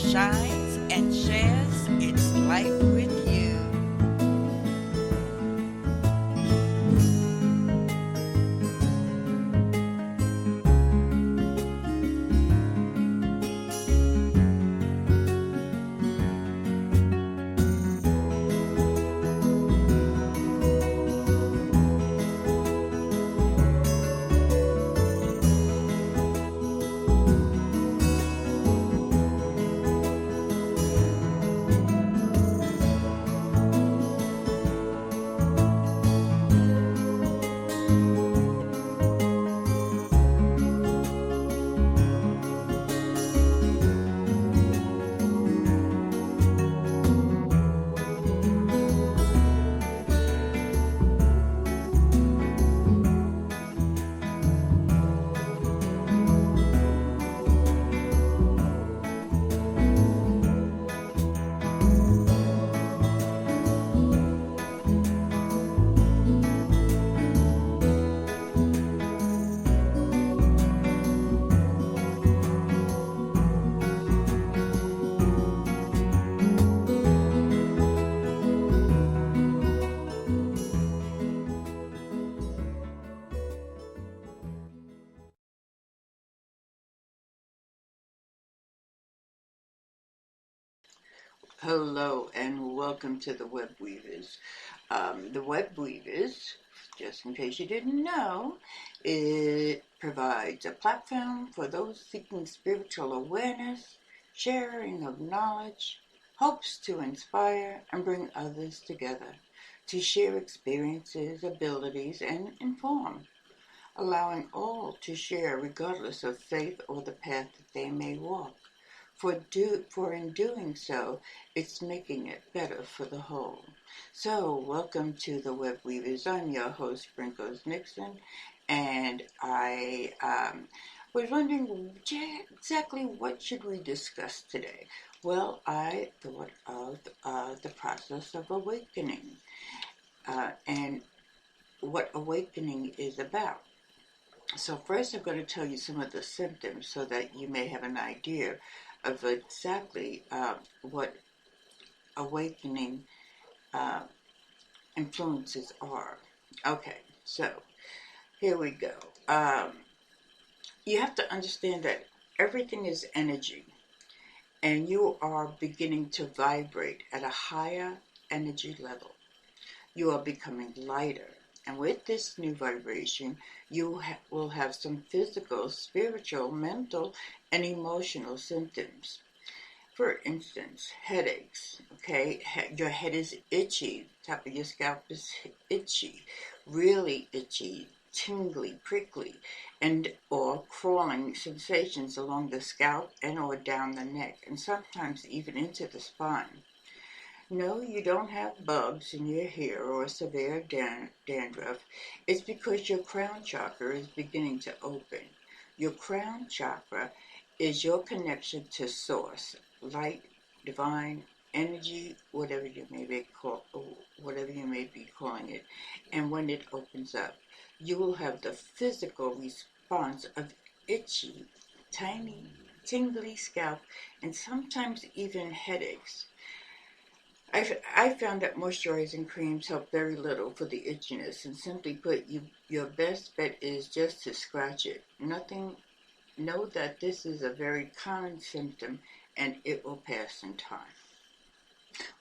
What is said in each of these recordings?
shines and shares its light with you. Hello and welcome to the Web Weavers. The Web Weavers, just in case you didn't know, it provides a platform for those seeking spiritual awareness, sharing of knowledge, hopes to inspire and bring others together to share experiences, abilities, and inform, allowing all to share regardless of faith or the path that they may walk. For in doing so, it's making it better for the whole. So, welcome to the Web Weavers. I'm your host, Sprinkles22717, and I was wondering exactly what should we discuss today. Well, I thought of the process of awakening and what awakening is about. So first I'm going to tell you some of the symptoms so that you may have an idea of exactly what awakening uh, influences are. Okay, so here we go. You have to understand that everything is energy, and you are beginning to vibrate at a higher energy level. You are becoming lighter. And with this new vibration, you will have some physical, spiritual, mental, and emotional symptoms. For instance, headaches, okay? Your head is itchy, top of your scalp is itchy, really itchy, tingly, prickly, and or crawling sensations along the scalp and or down the neck, and sometimes even into the spine. No, you don't have bugs in your hair or severe dandruff. It's because your crown chakra is beginning to open. Your crown chakra is your connection to source, light, divine, energy, whatever you may be calling it. And when it opens up, you will have the physical response of itchy, tiny, tingly scalp, and sometimes even headaches. I found that moisturizing creams help very little for the itchiness, and simply put, your best bet is just to scratch it. Nothing. Know that this is a very common symptom, and it will pass in time.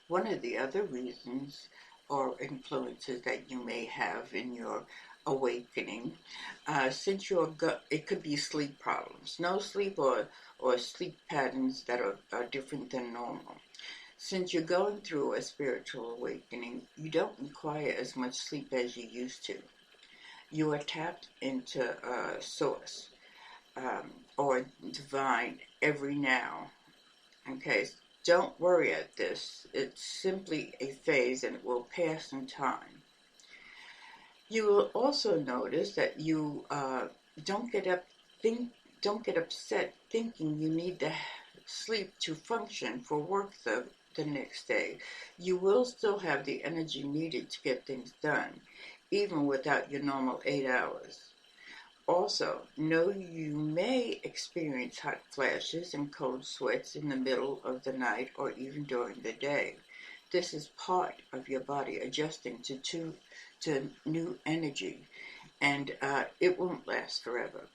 One of the other reasons or influences that you may have in your awakening, since it could be sleep problems, no sleep or sleep patterns that are different than normal. Since you're going through a spiritual awakening, you don't require as much sleep as you used to. You are tapped into source or divine every now. Okay, don't worry at this. It's simply a phase and it will pass in time. You will also notice that you don't get upset thinking you need to sleep to function for work the next day. You will still have the energy needed to get things done, even without your normal 8 hours. Also, know you may experience hot flashes and cold sweats in the middle of the night or even during the day. This is part of your body adjusting to new energy, and it won't last forever.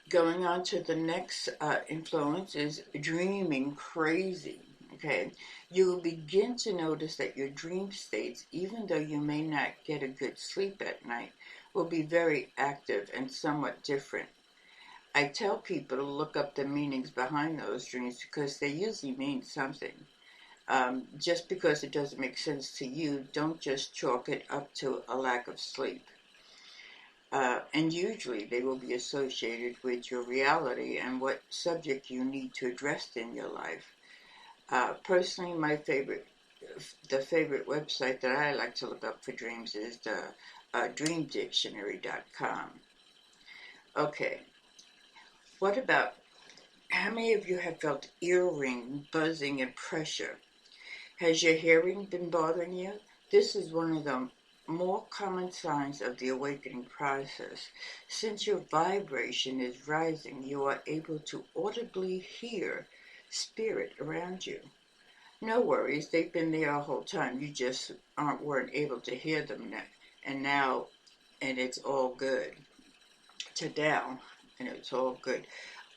Going on to the next influence is dreaming crazy. Okay, you will begin to notice that your dream states, even though you may not get a good sleep at night, will be very active and somewhat different. I tell people to look up the meanings behind those dreams because they usually mean something. Just because it doesn't make sense to you, don't just chalk it up to a lack of sleep. And usually they will be associated with your reality and what subject you need to address in your life. Personally, the favorite website that I like to look up for dreams is the dreamdictionary.com. Okay, what about, how many of you have felt earring buzzing and pressure? Has your hearing been bothering you? This is one of the more common signs of the awakening process. Since your vibration is rising, you are able to audibly hear spirit around you. No worries, they've been there a whole time. You just weren't able to hear them now, and it's all good. To now, and it's all good.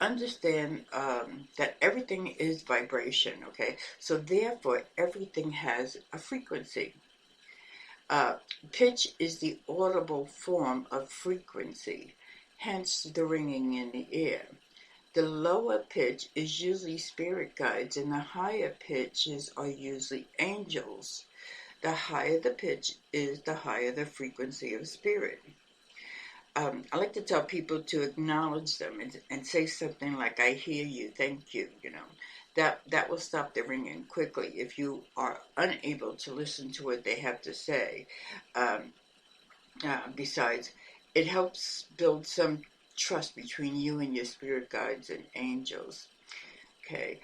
Understand that everything is vibration, okay? So therefore, everything has a frequency. Pitch is the audible form of frequency, hence the ringing in the air. The lower pitch is usually spirit guides, and the higher pitches are usually angels. The higher the pitch is, the higher the frequency of spirit. I like to tell people to acknowledge them and say something like, I hear you, thank you, That will stop the ringing quickly. If you are unable to listen to what they have to say, besides, it helps build some trust between you and your spirit guides and angels. Okay.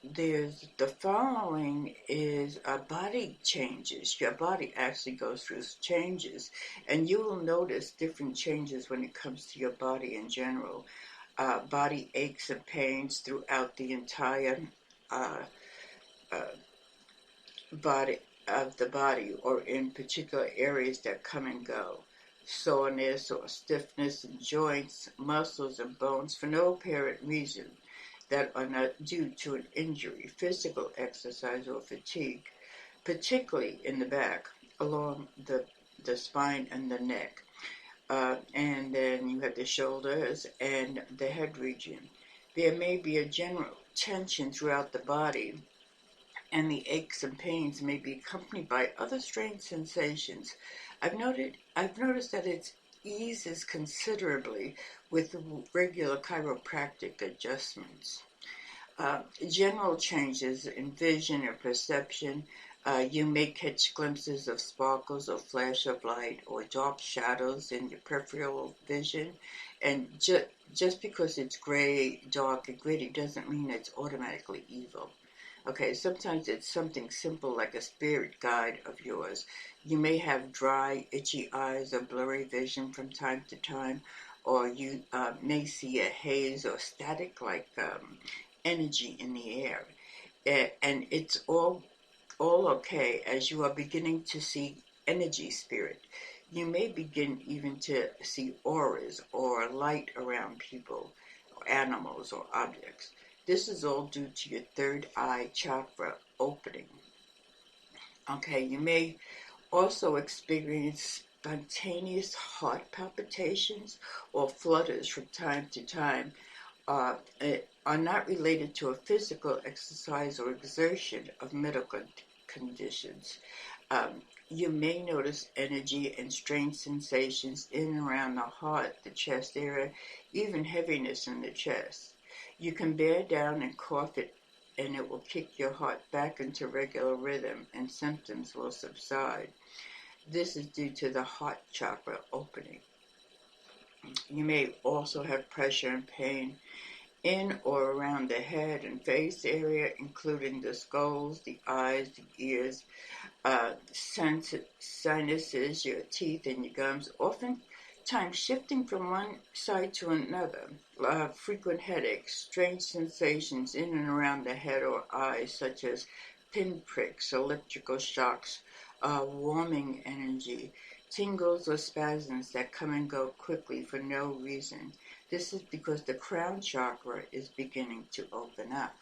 There's the following is body changes. Your body actually goes through changes, and you will notice different changes when it comes to your body in general. Body aches and pains throughout the entire uh, body of the body, or in particular areas that come and go. Soreness or stiffness in joints, muscles, and bones for no apparent reason that are not due to an injury, physical exercise, or fatigue, particularly in the back, along the spine and the neck. And then you have the shoulders and the head region. There may be a general tension throughout the body, and the aches and pains may be accompanied by other strange sensations. I've noticed that it eases considerably with regular chiropractic adjustments. General changes in vision or perception. You may catch glimpses of sparkles or flash of light or dark shadows in your peripheral vision. And just because it's gray, dark, and gritty doesn't mean it's automatically evil. Okay, sometimes it's something simple like a spirit guide of yours. You may have dry, itchy eyes or blurry vision from time to time, or you may see a haze or static like energy in the air. And it's all okay as you are beginning to see energy spirit. You may begin even to see auras or light around people, or animals, or objects. This is all due to your third eye chakra opening. Okay, you may also experience spontaneous heart palpitations or flutters from time to time, are not related to a physical exercise or exertion of medical conditions. You may notice energy and strange sensations in and around the heart, the chest area, even heaviness in the chest. You can bear down and cough it, and it will kick your heart back into regular rhythm, and symptoms will subside. This is due to the heart chakra opening. You may also have pressure and pain in or around the head and face area, including the skulls, the eyes, the ears, sinuses, your teeth, and your gums. Often times shifting from one side to another, frequent headaches, strange sensations in and around the head or eyes, such as pinpricks, electrical shocks, warming energy, tingles or spasms that come and go quickly for no reason. This is because the crown chakra is beginning to open up.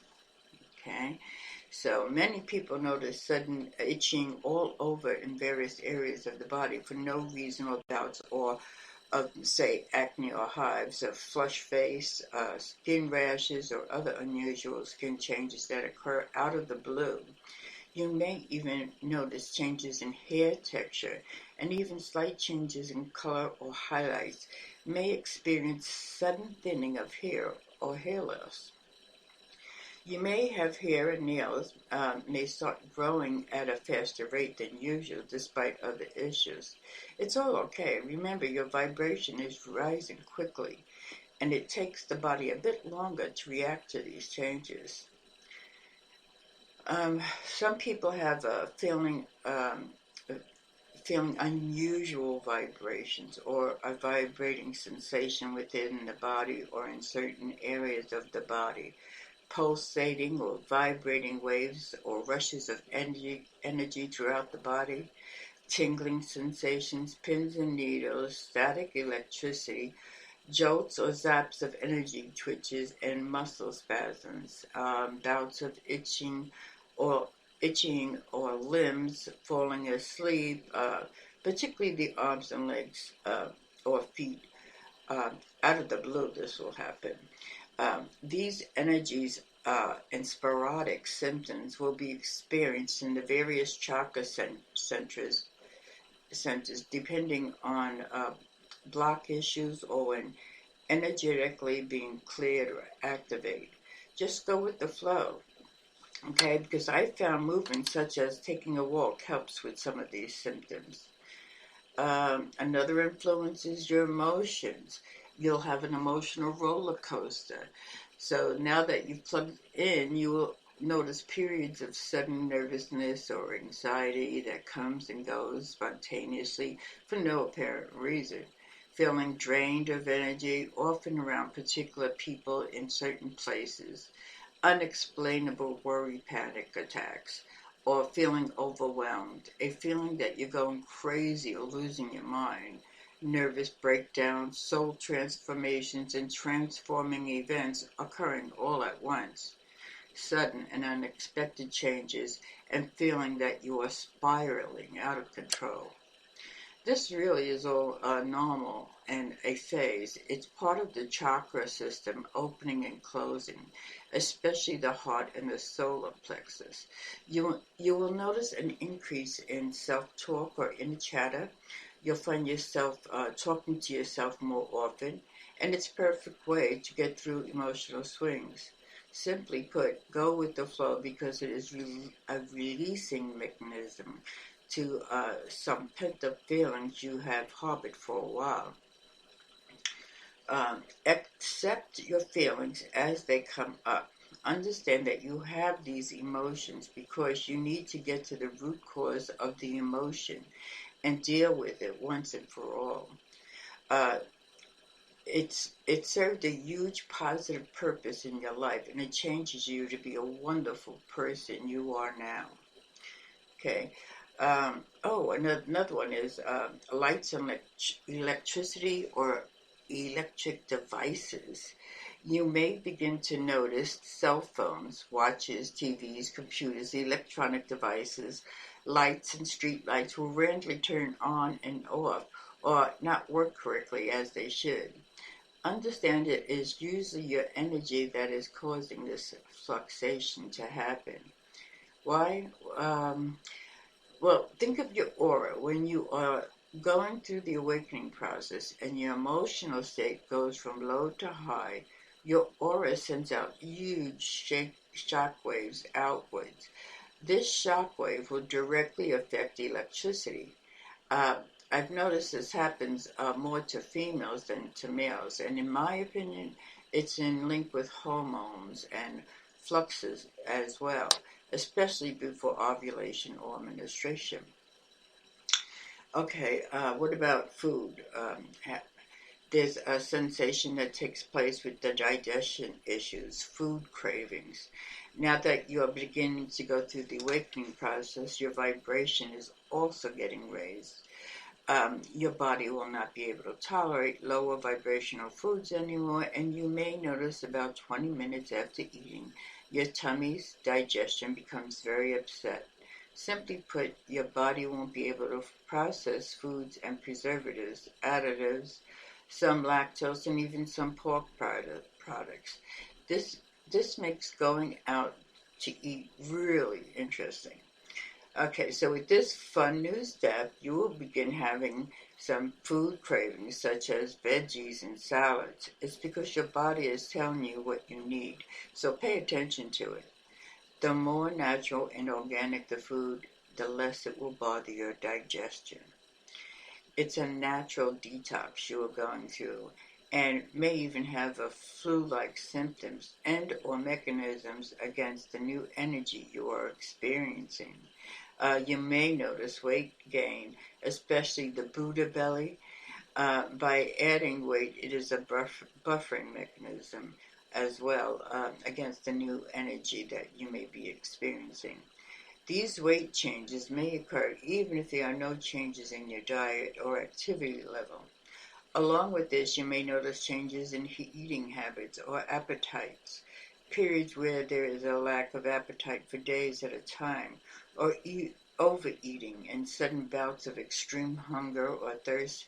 Okay, so many people notice sudden itching all over in various areas of the body for no reason or bouts or of, say, acne or hives, a flush face, skin rashes, or other unusual skin changes that occur out of the blue. You may even notice changes in hair texture, and even slight changes in color or highlights. May experience sudden thinning of hair or hair loss. You may have hair and nails may start growing at a faster rate than usual despite other issues. It's all okay. Remember, your vibration is rising quickly, and it takes the body a bit longer to react to these changes. Some people have a feeling unusual vibrations or a vibrating sensation within the body or in certain areas of the body, pulsating or vibrating waves or rushes of energy throughout the body, tingling sensations, pins and needles, static electricity, jolts or zaps of energy, twitches and muscle spasms, bouts of itching or limbs, falling asleep, particularly the arms and legs or feet. Out of the blue, this will happen. These energies and sporadic symptoms will be experienced in the various chakra centers depending on block issues or when energetically being cleared or activated. Just go with the flow, okay? Because I found movement such as taking a walk helps with some of these symptoms. Another influence is your emotions. You'll have an emotional roller coaster. So now that you've plugged in, you will notice periods of sudden nervousness or anxiety that comes and goes spontaneously for no apparent reason. Feeling drained of energy, often around particular people in certain places. Unexplainable worry panic attacks, or feeling overwhelmed, a feeling that you're going crazy or losing your mind, nervous breakdowns, soul transformations, and transforming events occurring all at once, sudden and unexpected changes, and feeling that you are spiraling out of control. This really is all normal and a phase. It's part of the chakra system opening and closing, especially the heart and the solar plexus. You will notice an increase in self-talk or inner chatter. You'll find yourself talking to yourself more often, and it's a perfect way to get through emotional swings. Simply put, go with the flow because it is a releasing mechanism to some pent-up feelings you have harbored for a while. Accept your feelings as they come up. Understand that you have these emotions because you need to get to the root cause of the emotion and deal with it once and for all. It served a huge positive purpose in your life, and it changes you to be a wonderful person you are now. Okay. Another one is lights and electricity or electric devices. You may begin to notice cell phones, watches, TVs, computers, electronic devices, lights and street lights will randomly turn on and off or not work correctly as they should. Understand it is usually your energy that is causing this fluctuation to happen. Why? Well, think of your aura when you are going through the awakening process and your emotional state goes from low to high. Your aura sends out huge shock waves outwards. This shock wave will directly affect electricity. I've noticed this happens more to females than to males, and in my opinion, it's in link with hormones and fluxes as well, especially before ovulation or menstruation. Okay, what about food? There's a sensation that takes place with the digestion issues, food cravings. Now that you're beginning to go through the awakening process, your vibration is also getting raised. Your body will not be able to tolerate lower vibrational foods anymore, and you may notice about 20 minutes after eating, your tummy's digestion becomes very upset. Simply put, your body won't be able to process foods and preservatives, additives, some lactose, and even some pork products. This, this makes going out to eat really interesting. Okay, so with this fun new step, you will begin having some food cravings, such as veggies and salads. It's because your body is telling you what you need, so pay attention to it. The more natural and organic the food, the less it will bother your digestion. It's a natural detox you are going through and may even have a flu-like symptoms and or mechanisms against the new energy you are experiencing. You may notice weight gain, especially the Buddha belly. By adding weight, it is a buffering mechanism as well against the new energy that you may be experiencing. These weight changes may occur even if there are no changes in your diet or activity level. Along with this, you may notice changes in eating habits or appetites, periods where there is a lack of appetite for days at a time, or overeating and sudden bouts of extreme hunger or thirst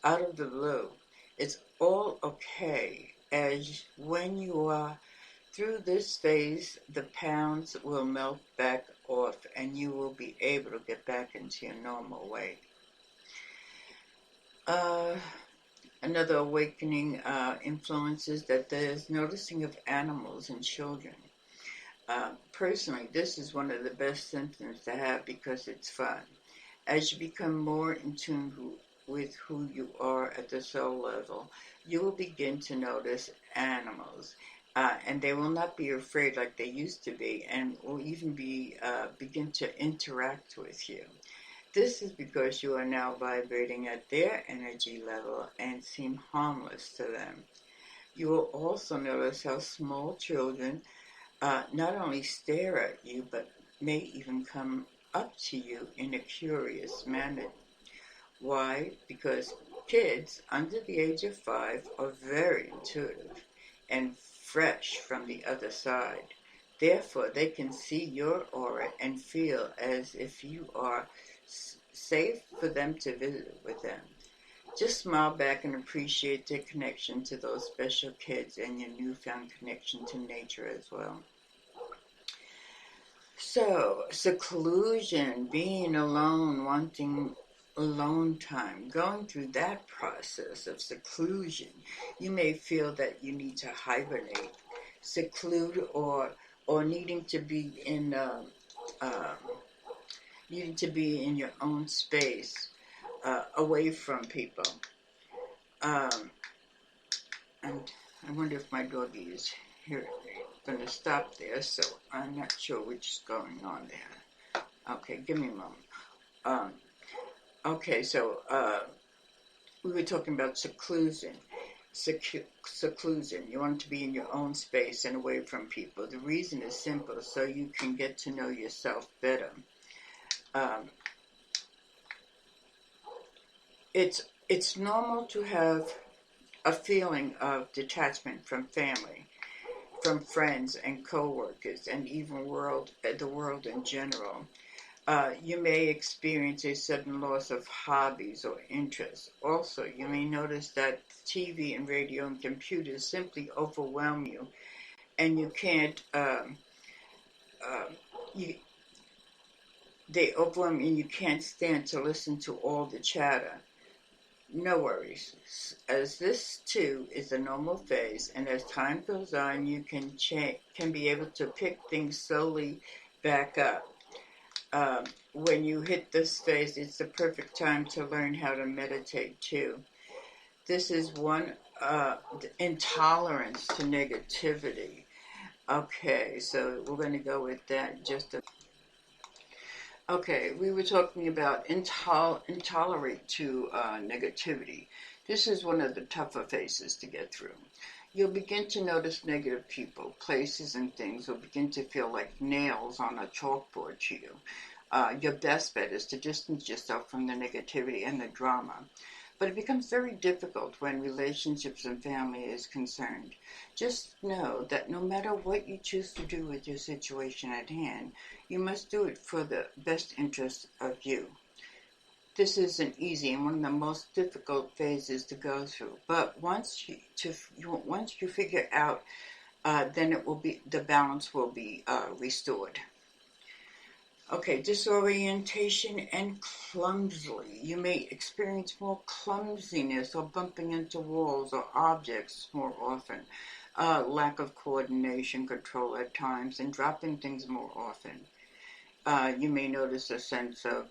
out of the blue. It's all okay, as when you are through this phase, the pounds will melt back off and you will be able to get back into your normal weight. Another awakening influence is that there's noticing of animals and children. Personally, this is one of the best symptoms to have because it's fun. As you become more in tune with who you are at the soul level, you will begin to notice animals. And they will not be afraid like they used to be, and will even begin to interact with you. This is because you are now vibrating at their energy level and seem harmless to them. You will also notice how small children not only stare at you, but may even come up to you in a curious manner. Why? Because kids under the age of 5 are very intuitive and fresh from the other side. Therefore, they can see your aura and feel as if you are safe for them to visit with them. Just smile back and appreciate their connection to those special kids and your newfound connection to nature as well. So, seclusion, being alone, wanting alone time, going through that process of seclusion, you may feel that you need to hibernate, seclude, or needing to be in your own space, away from people. And I wonder if my doggy is here. Going to stop there, so I'm not sure which is going on there. Okay, give me a moment. Okay, so we were talking about seclusion. Seclusion. You want to be in your own space and away from people. The reason is simple, so you can get to know yourself better. It's normal to have a feeling of detachment from family, from friends and co-workers, and even the world in general. You may experience a sudden loss of hobbies or interests. Also, you may notice that TV and radio and computers simply overwhelm you, and you can't. They overwhelm you, and you can't stand to listen to all the chatter. No worries, as this too is a normal phase, and as time goes on, you can be able to pick things slowly back up. When you hit this phase, it's the perfect time to learn how to meditate too. This is one intolerance to negativity. Okay, so we're going to go with that Okay, we were talking about intolerant to negativity. This is one of the tougher phases to get through. You'll begin to notice negative people, places, and things will begin to feel like nails on a chalkboard to you. Your best bet is to distance yourself from the negativity and the drama. But it becomes very difficult when relationships and family is concerned. Just know that no matter what you choose to do with your situation at hand, you must do it for the best interest of you. This isn't easy and one of the most difficult phases to go through. But once you figure out, then the balance will be restored. Okay, disorientation and clumsily. You may experience more clumsiness or bumping into walls or objects more often. Lack of coordination, control at times, and dropping things more often. You may notice a sense of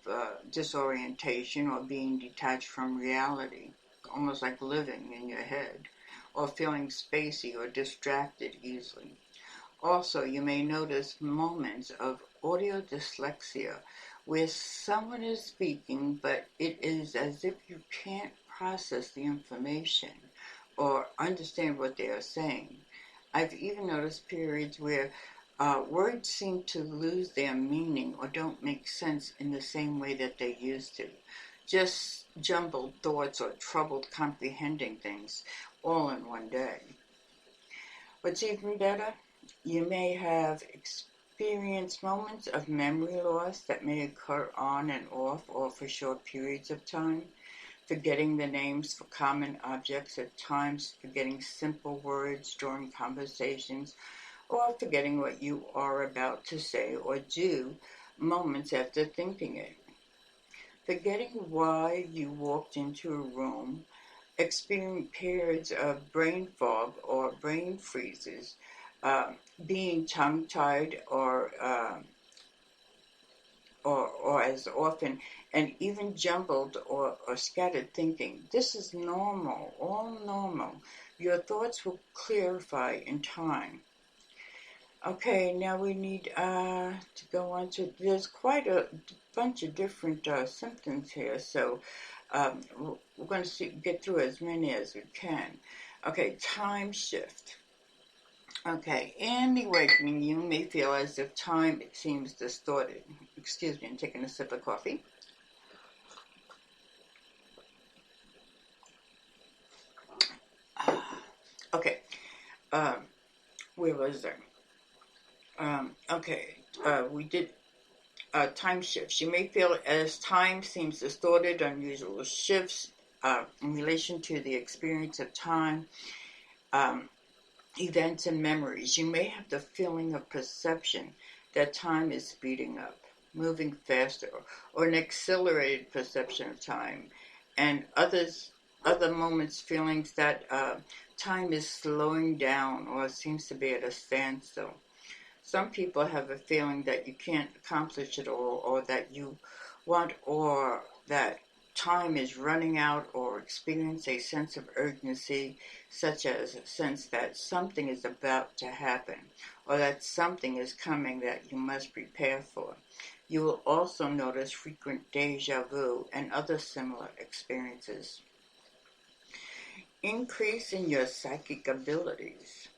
disorientation or being detached from reality, almost like living in your head, or feeling spacey or distracted easily. Also, you may notice moments of audio dyslexia where someone is speaking, but it is as if you can't process the information or understand what they are saying. I've even noticed periods where words seem to lose their meaning or don't make sense in the same way that they used to. Just jumbled thoughts or troubled comprehending things all in one day. What's even better? You may have experienced moments of memory loss that may occur on and off or for short periods of time, forgetting the names for common objects at times, forgetting simple words during conversations, or forgetting what you are about to say or do moments after thinking it. Forgetting why you walked into a room, experiencing periods of brain fog or brain freezes, being tongue-tied or as often, and even jumbled or scattered thinking. This is normal, all normal. Your thoughts will clarify in time. Okay, now we need to go on to, there's quite a bunch of different symptoms here, so we're going to get through as many as we can. Okay, time shift. Okay, in the awakening, you may feel as if time seems distorted. Excuse me, I'm taking a sip of coffee. Okay, where was I? We did time shifts. You may feel as time seems distorted, unusual shifts in relation to the experience of time. Events and memories. You may have the feeling of perception that time is speeding up, moving faster, or an accelerated perception of time, and other moments feelings that time is slowing down or seems to be at a standstill. Some people have a feeling that you can't accomplish it all, or that you want, or that time is running out, or experience a sense of urgency, such as a sense that something is about to happen, or that something is coming that you must prepare for. You will also notice frequent deja vu and other similar experiences. Increase in your psychic abilities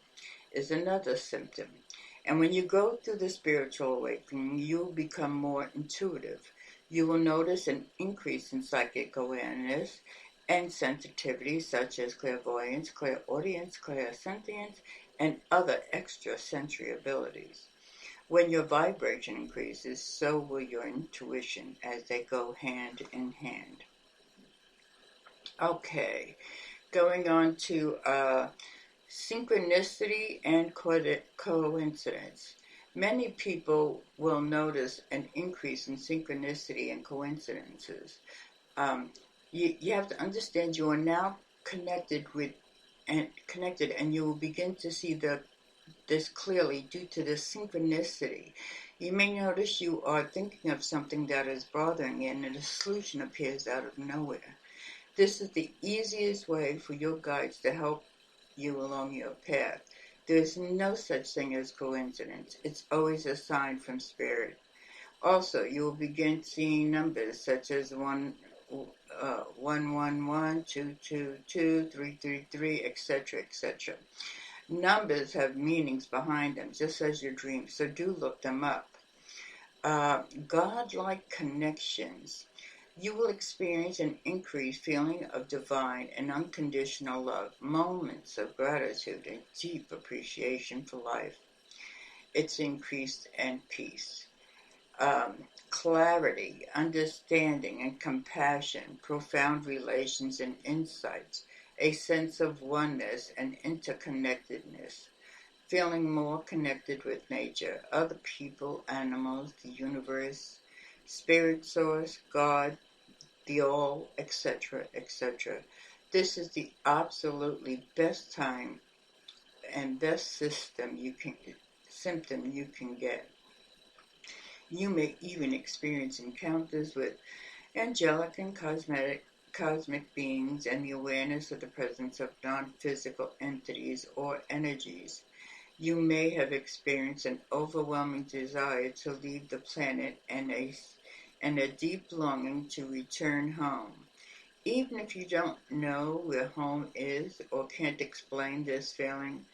is another symptom. And when you go through the spiritual awakening, you'll become more intuitive. You will notice an increase in psychic awareness and sensitivity, such as clairvoyance, clairaudience, clairsentience, and other extrasensory abilities. When your vibration increases, so will your intuition, as they go hand in hand. Okay, going on to synchronicity and coincidence. Many people will notice an increase in synchronicity and coincidences. You have to understand you are now connected, and you will begin to see this clearly due to the synchronicity. You may notice you are thinking of something that is bothering you, and a solution appears out of nowhere. This is the easiest way for your guides to help you along your path. There is no such thing as coincidence. It's always a sign from spirit. Also, you will begin seeing numbers such as 1 111, 222, 333, etc., etc. Numbers have meanings behind them, just as your dreams, so do look them up. God-like connections. You will experience an increased feeling of divine and unconditional love, moments of gratitude and deep appreciation for life. It's increased and peace. Clarity, understanding, and compassion, profound relations and insights, a sense of oneness and interconnectedness, feeling more connected with nature, other people, animals, the universe, spirit source, God, the all, etc., etc. This is the absolutely best time and best symptom you can get. You may even experience encounters with angelic and cosmic beings and the awareness of the presence of non-physical entities or energies. You may have experienced an overwhelming desire to leave the planet and a deep longing to return home. Even if you don't know where home is or can't explain this feeling,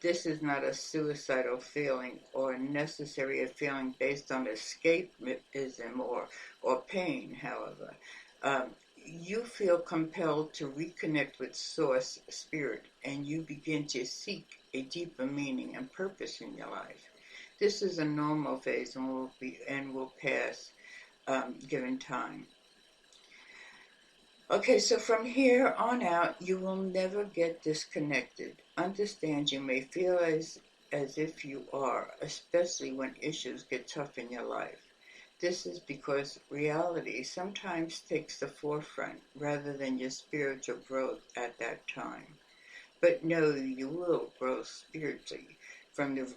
this is not a suicidal feeling or necessarily a feeling based on escapism or pain, however. You feel compelled to reconnect with Source Spirit and you begin to seek a deeper meaning and purpose in your life. This is a normal phase and will pass given time. Okay, so from here on out, you will never get disconnected. Understand you may feel as if you are, especially when issues get tough in your life. This is because reality sometimes takes the forefront rather than your spiritual growth at that time. But know you will grow spiritually from the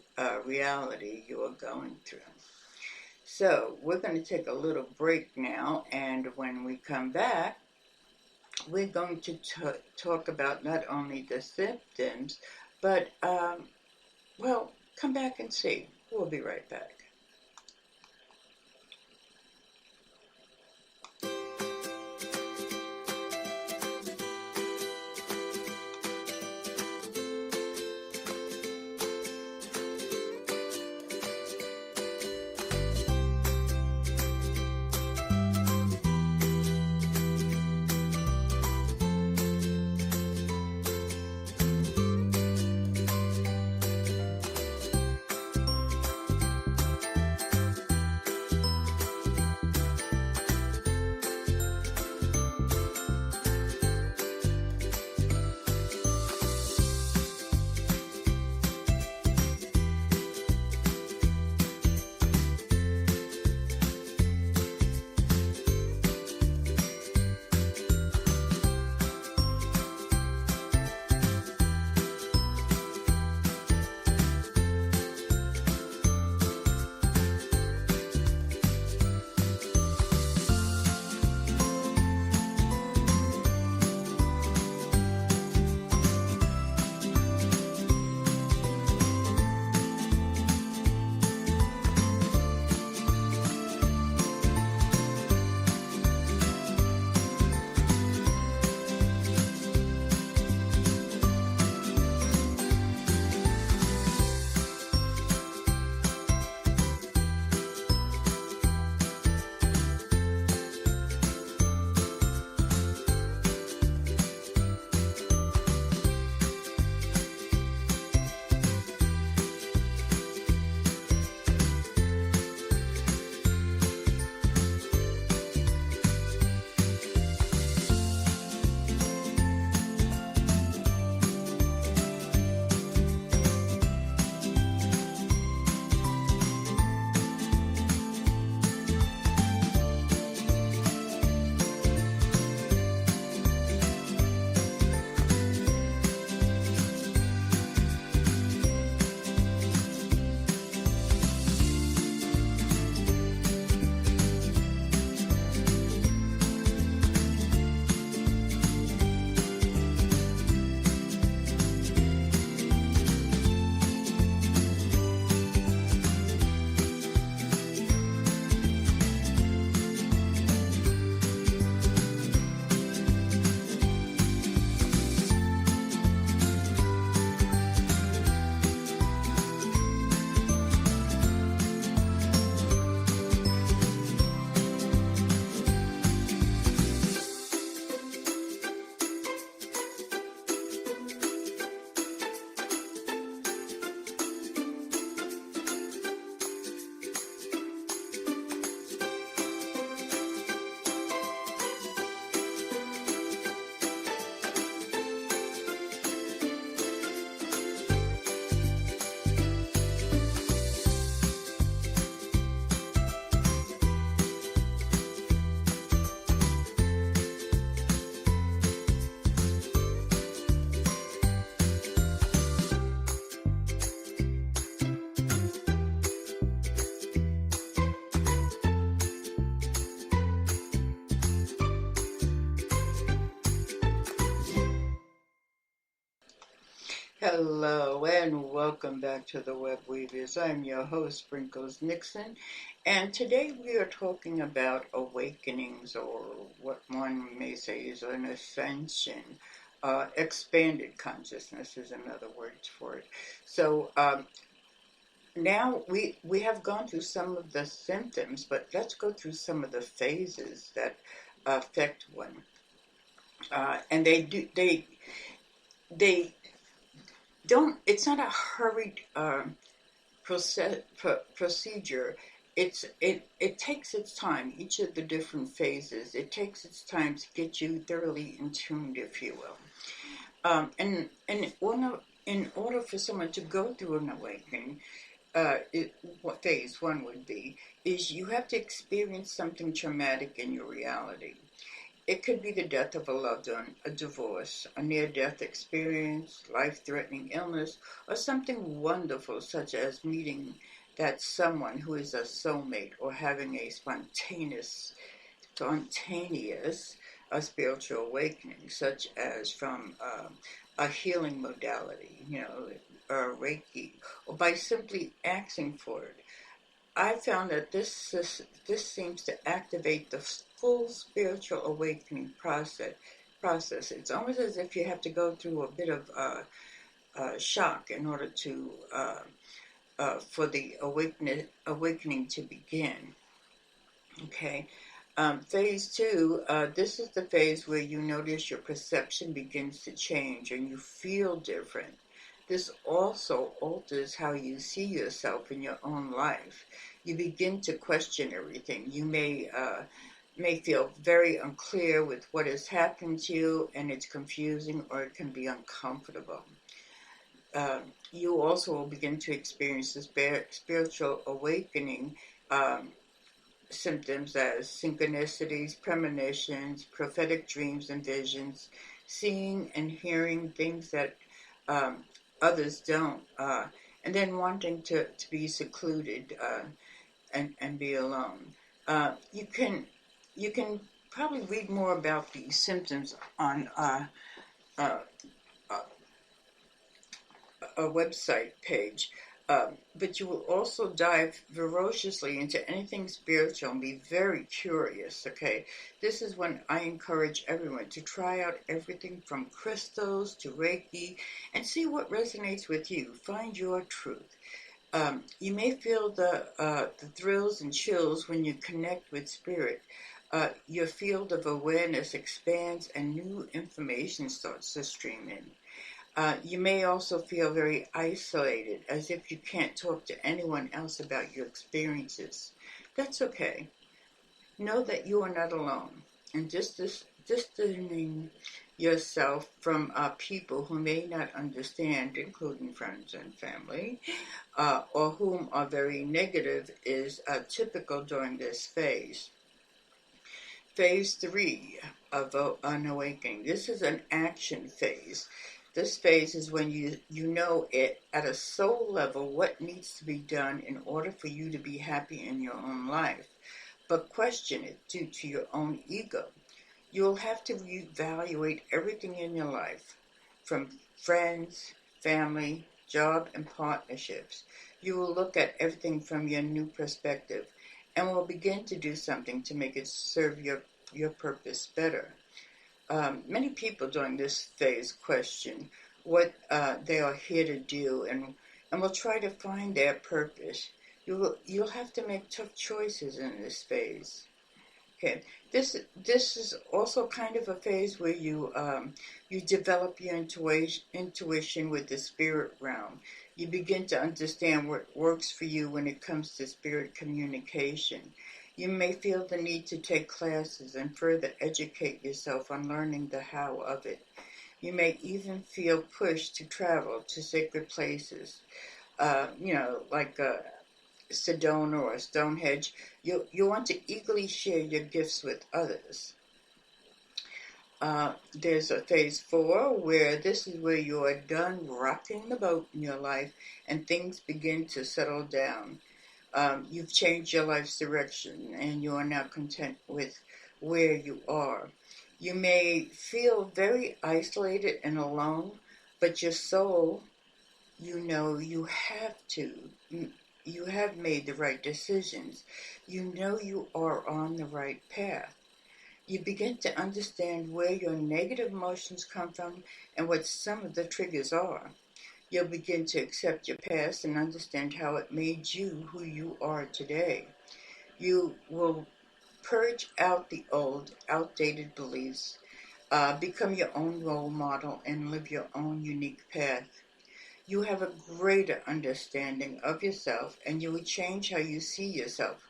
reality you are going through. So we're going to take a little break now, and when we come back, we're going to talk about not only the symptoms, but, come back and see. We'll be right back. Hello and welcome back to the Web Weavers. I'm your host, Sprinkles Nixon, and today we are talking about awakenings, or what one may say is an ascension. Expanded consciousness is another word for it. So now we have gone through some of the symptoms, but let's go through some of the phases that affect one. And they don't. It's not a hurried procedure. It takes its time. Each of the different phases, it takes its time to get you thoroughly in tuned, if you will. In order for someone to go through an awakening, what phase one would be is you have to experience something traumatic in your reality. It could be the death of a loved one, a divorce, a near-death experience, life-threatening illness, or something wonderful such as meeting that someone who is a soulmate or having a spontaneous spiritual awakening, such as from a healing modality, Reiki, or by simply asking for it. I found that this seems to activate the full spiritual awakening process. It's almost as if you have to go through a bit of shock in order to for the awakening to begin. Okay. Phase two, this is the phase where you notice your perception begins to change and you feel different. This also alters how you see yourself in your own life. You begin to question everything. You may feel very unclear with what has happened to you, and it's confusing or it can be uncomfortable. You also will begin to experience this spiritual awakening symptoms as synchronicities, premonitions, prophetic dreams and visions, seeing and hearing things that others don't, and then wanting to be secluded and be alone. You can probably read more about these symptoms on uh, a website page. But you will also dive ferociously into anything spiritual and be very curious, okay? This is when I encourage everyone to try out everything from crystals to Reiki and see what resonates with you. Find your truth. You may feel the thrills and chills when you connect with spirit. Your field of awareness expands and new information starts to stream in. You may also feel very isolated, as if you can't talk to anyone else about your experiences. That's okay. Know that you are not alone, and distancing yourself from people who may not understand, including friends and family, or whom are very negative, is typical during this phase. Phase three of an awakening. This is an action phase. This phase is when you know it at a soul level what needs to be done in order for you to be happy in your own life, but question it due to your own ego. You'll have to reevaluate everything in your life, from friends, family, job, and partnerships. You will look at everything from your new perspective and will begin to do something to make it serve your purpose better. Many people during this phase question what they are here to do and will try to find their purpose. You'll have to make tough choices in this phase. Okay, this is also kind of a phase where you develop your intuition with the spirit realm. You begin to understand what works for you when it comes to spirit communication. You may feel the need to take classes and further educate yourself on learning the how of it. You may even feel pushed to travel to sacred places, like Sedona or Stonehenge. You want to eagerly share your gifts with others. There's a phase four where this is where you are done rocking the boat in your life and things begin to settle down. You've changed your life's direction and you are now content with where you are. You may feel very isolated and alone, but your soul You know you have to. You have made the right decisions. You know you are on the right path. You begin to understand where your negative emotions come from and what some of the triggers are. You'll begin to accept your past and understand how it made you who you are today. You will purge out the old, outdated beliefs, become your own role model, and live your own unique path. You have a greater understanding of yourself, and you will change how you see yourself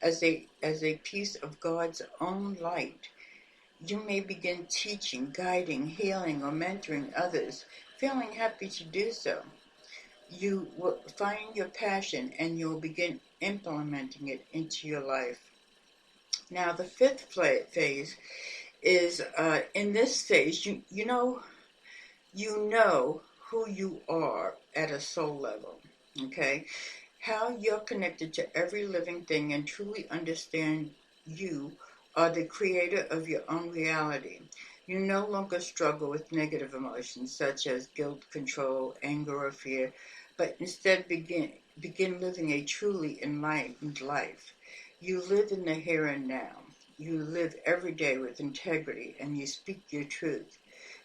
as a piece of God's own light. You may begin teaching, guiding, healing, or mentoring others, feeling happy to do so. You will find your passion and you'll begin implementing it into your life. Now, the fifth phase is in this stage, you know who you are at a soul level, okay? How you're connected to every living thing and truly understand you are the creator of your own reality. You no longer struggle with negative emotions such as guilt, control, anger, or fear, but instead begin living a truly enlightened life. You live in the here and now. You live every day with integrity and you speak your truth.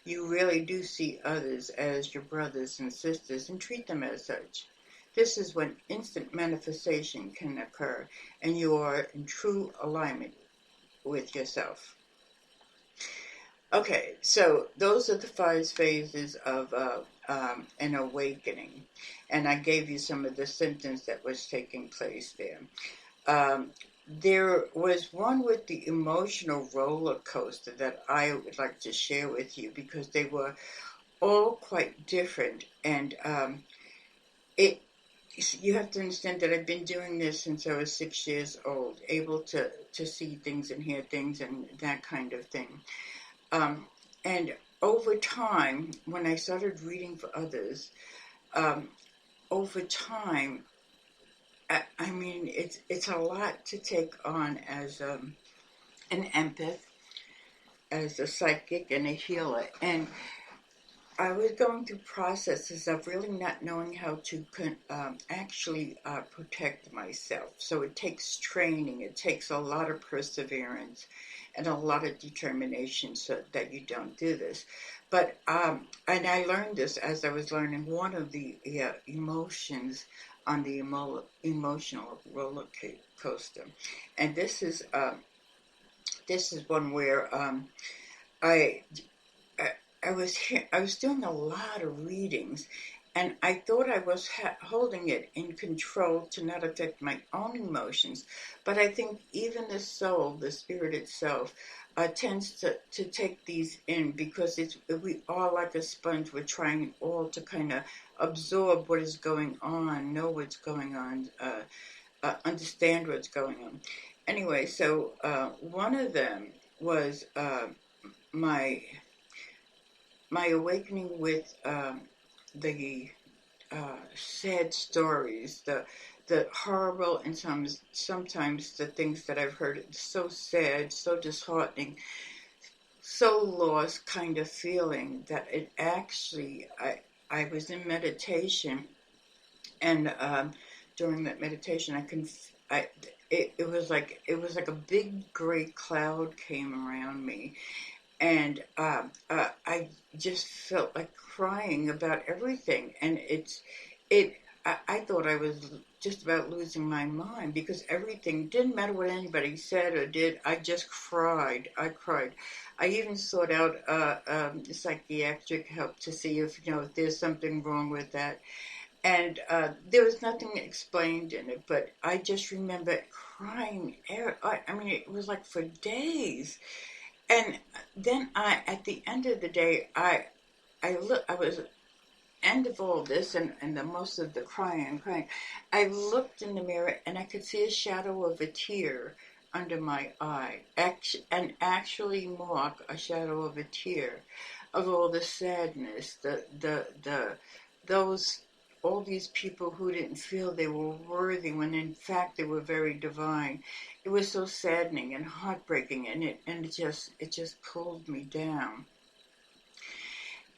You really do see others as your brothers and sisters and treat them as such. This is when instant manifestation can occur and you are in true alignment with yourself. Okay, so those are the 5 phases of an awakening. And I gave you some of the symptoms that was taking place there. There was one with the emotional roller coaster that I would like to share with you because they were all quite different. And you have to understand that I've been doing this since I was 6 years old, able to see things and hear things and that kind of thing. And over time, when I started reading for others, over time, I mean, it's a lot to take on as an empath, as a psychic, and a healer. And I was going through processes of really not knowing how to actually protect myself. So it takes training, it takes a lot of perseverance and a lot of determination so that you don't do this. But, and I learned this as I was learning one of the emotions on the emotional roller coaster. And this is one where I I was doing a lot of readings, and I thought I was holding it in control to not affect my own emotions. But I think even the soul, the spirit itself, tends to take these in because we are like a sponge. We're trying all to kind of absorb what is going on, know what's going on, understand what's going on. Anyway, so one of them was my awakening with the sad stories, the horrible, and sometimes the things that I've heard. It's so sad, so disheartening, so lost kind of feeling that it actually I was in meditation, and during that meditation it was like a big gray cloud came around me, and I just felt like crying about everything. And I thought I was just about losing my mind because everything didn't matter what anybody said or did. I just cried. I cried. I even sought out psychiatric help to see if there's something wrong with that. And there was nothing explained in it, but I just remember crying. I mean, it was like for days. And then at the end of the day, I was end of all this and the most of the crying, I looked in the mirror and I could see a shadow of a tear under my eye, and actually mark a shadow of a tear of all the sadness, those all these people who didn't feel they were worthy when in fact they were very divine. It was so saddening and heartbreaking, and it just pulled me down.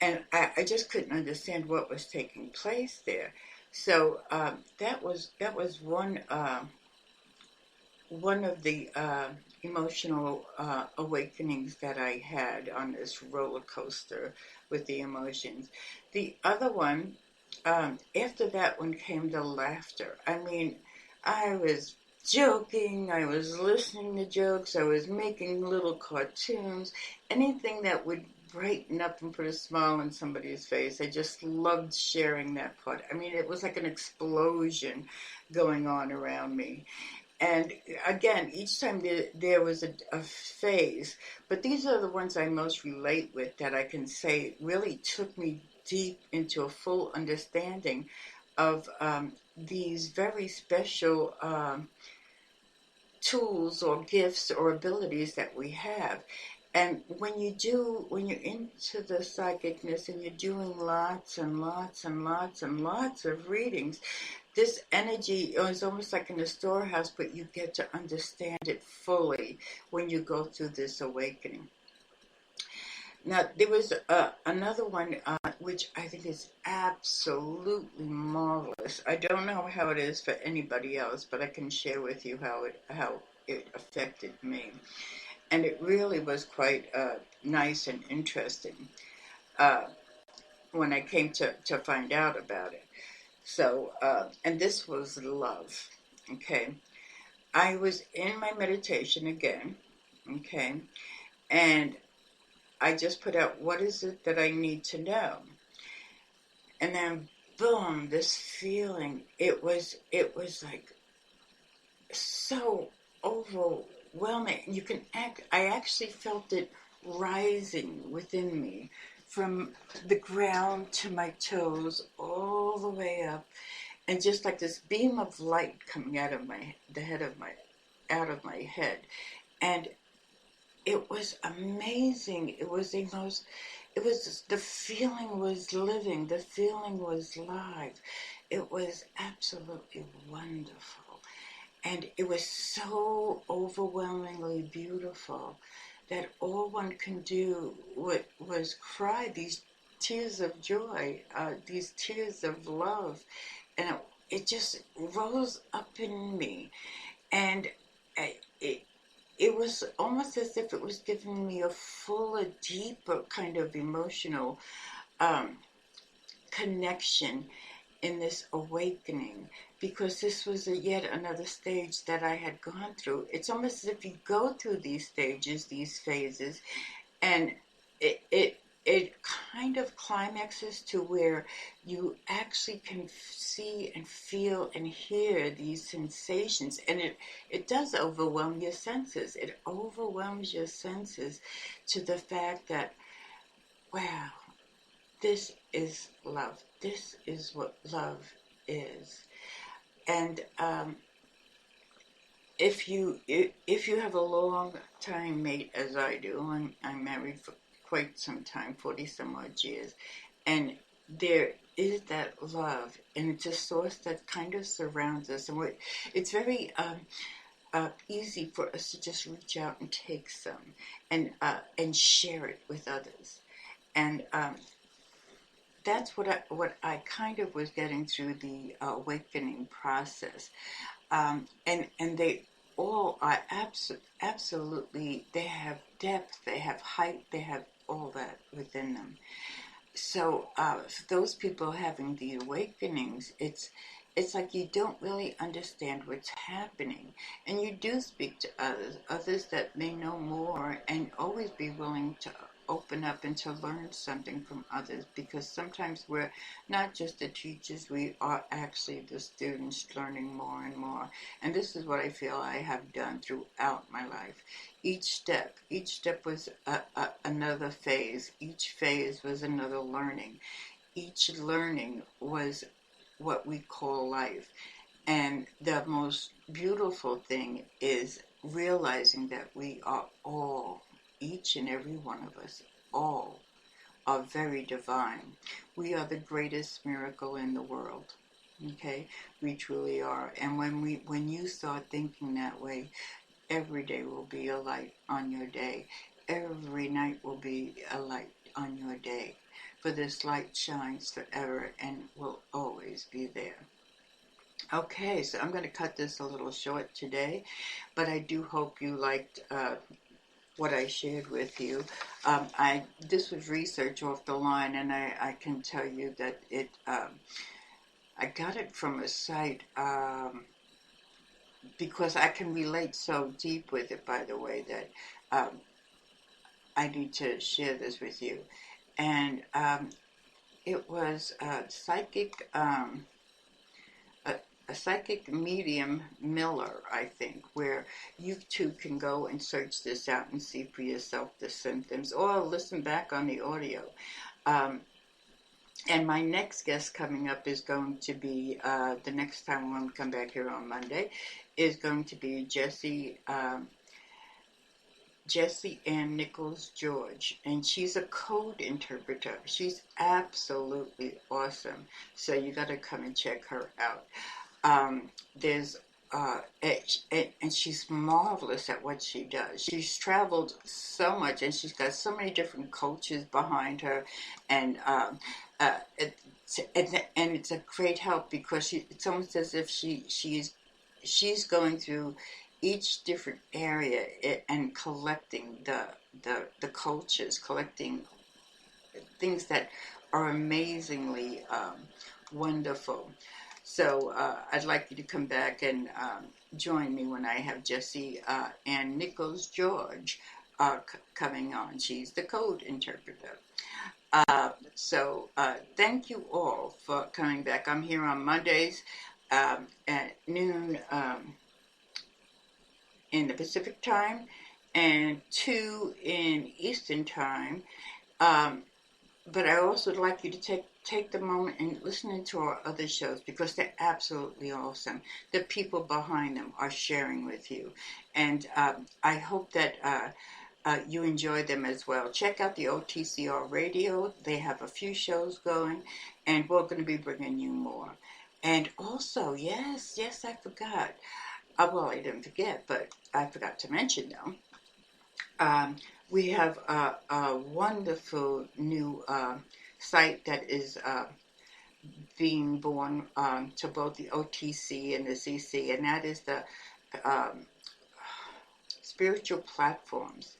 and I just couldn't understand what was taking place there. So that was one of the emotional awakenings that I had on this roller coaster with the emotions. The other one, after that one came the laughter. I mean, I was joking, I was listening to jokes, I was making little cartoons, anything that would brighten up and put a smile on somebody's face. I just loved sharing that part. I mean, it was like an explosion going on around me. And again, each time there was a phase, but these are the ones I most relate with that I can say really took me deep into a full understanding of these very special tools or gifts or abilities that we have. And when you're into the psychicness and you're doing lots and lots and lots and lots of readings, this energy is almost like in a storehouse, but you get to understand it fully when you go through this awakening. Now, there was another one which I think is absolutely marvelous. I don't know how it is for anybody else, but I can share with you how it affected me, and it really was quite nice and interesting uh, when I came to find out about it. So, and this was love. Okay, I was in my meditation again. Okay, and I just put out, what is it that I need to know? And then boom, this feeling, it was like so overwhelming. I actually felt it rising within me from the ground to my toes all the way up, and just like this beam of light coming out of the head of my out of my head. And it was amazing. The feeling was living, the feeling was live. It was absolutely wonderful. And it was so overwhelmingly beautiful that all one can do was cry these tears of joy, these tears of love. And it just rose up in me. And it, it was almost as if it was giving me a fuller, deeper kind of emotional um, connection in this awakening, because this was yet another stage that I had gone through. It's almost as if you go through these stages, these phases, and it kind of climaxes to where you actually can see and feel and hear these sensations, and it does overwhelm your senses. It overwhelms your senses to the fact that, wow, this is love. This is what love is. And if you have a long time mate, as I do, I'm married for quite some time, 40 some odd years, and there is that love, and it's a source that kind of surrounds us, and it's very easy for us to just reach out and take some and share it with others. And that's what I kind of was getting through the awakening process. And they all are absolutely, they have depth, they have height, they have all that within them. So for those people having the awakenings, it's like you don't really understand what's happening, and you do speak to others that may know more, and always be willing to open up and to learn something from others, because sometimes we're not just the teachers, we are actually the students learning more and more. And this is what I feel I have done throughout my life. Each step was another phase. Each phase was another learning. Each learning was what we call life. And the most beautiful thing is realizing that we are all, each and every one of us, all are very divine. We are the greatest miracle in the world. Okay? We truly are. And when you start thinking that way, every day will be a light on your day. Every night will be a light on your day. for this light shines forever and will always be there. Okay, so I'm going to cut this a little short today, but I do hope you liked what I shared with you. This was research off the line, and I can tell you that I got it from a site because I can relate so deep with it, by the way, that I need to share this with you. And it was a psychic medium, Miller, I think, where you too can go and search this out and see for yourself the symptoms, or listen back on the audio. And my next guest coming up is going to be, the next time when we come back here on Monday, is going to be Jessie Ann Nichols George, and she's a code interpreter. She's absolutely awesome. So you got to come and check her out. There's and she's marvelous at what she does. She's traveled so much, and she's got so many different coaches behind her, and it's a great help because it's almost as if she's going through each different area and collecting the coaches, collecting things that are amazingly wonderful. So I'd like you to come back and join me when I have Jessie Ann Nichols George coming on. She's the code interpreter. So thank you all for coming back. I'm here on Mondays at noon in the Pacific time and 2 in Eastern time. But I also would like you to take the moment and listen to our other shows because they're absolutely awesome. The people behind them are sharing with you. And I hope that you enjoy them as well. Check out the OTCR radio. They have a few shows going, and we're going to be bringing you more. And also, yes, I forgot. Well, I didn't forget, but I forgot to mention, though. We have a wonderful new site that is being born to both the OTC and the CC, and that is the spiritual platforms.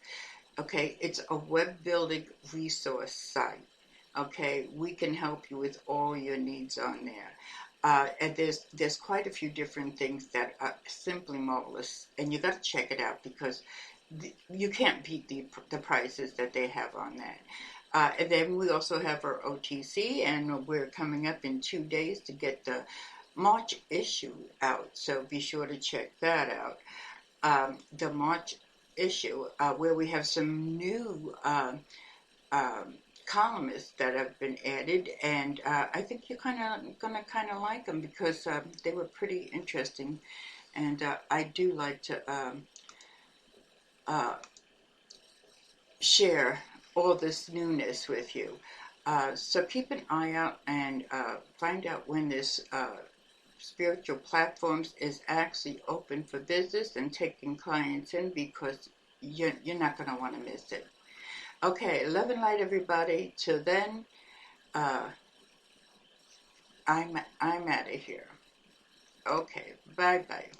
Okay, it's a web building resource site. Okay, we can help you with all your needs on there. And there's quite a few different things that are simply marvelous, and you got to check it out because you can't beat the prices that they have on that. And then we also have our OTC, and we're coming up in 2 days to get the March issue out. So be sure to check that out. The March issue, where we have some new columnists that have been added, and I think you're gonna like them because they were pretty interesting, and I do like to share all this newness with you. So keep an eye out and find out when this spiritual platforms is actually open for business and taking clients in, because you're not going to want to miss it. Okay, love and light, everybody. Till then, I'm out of here. Okay, bye-bye.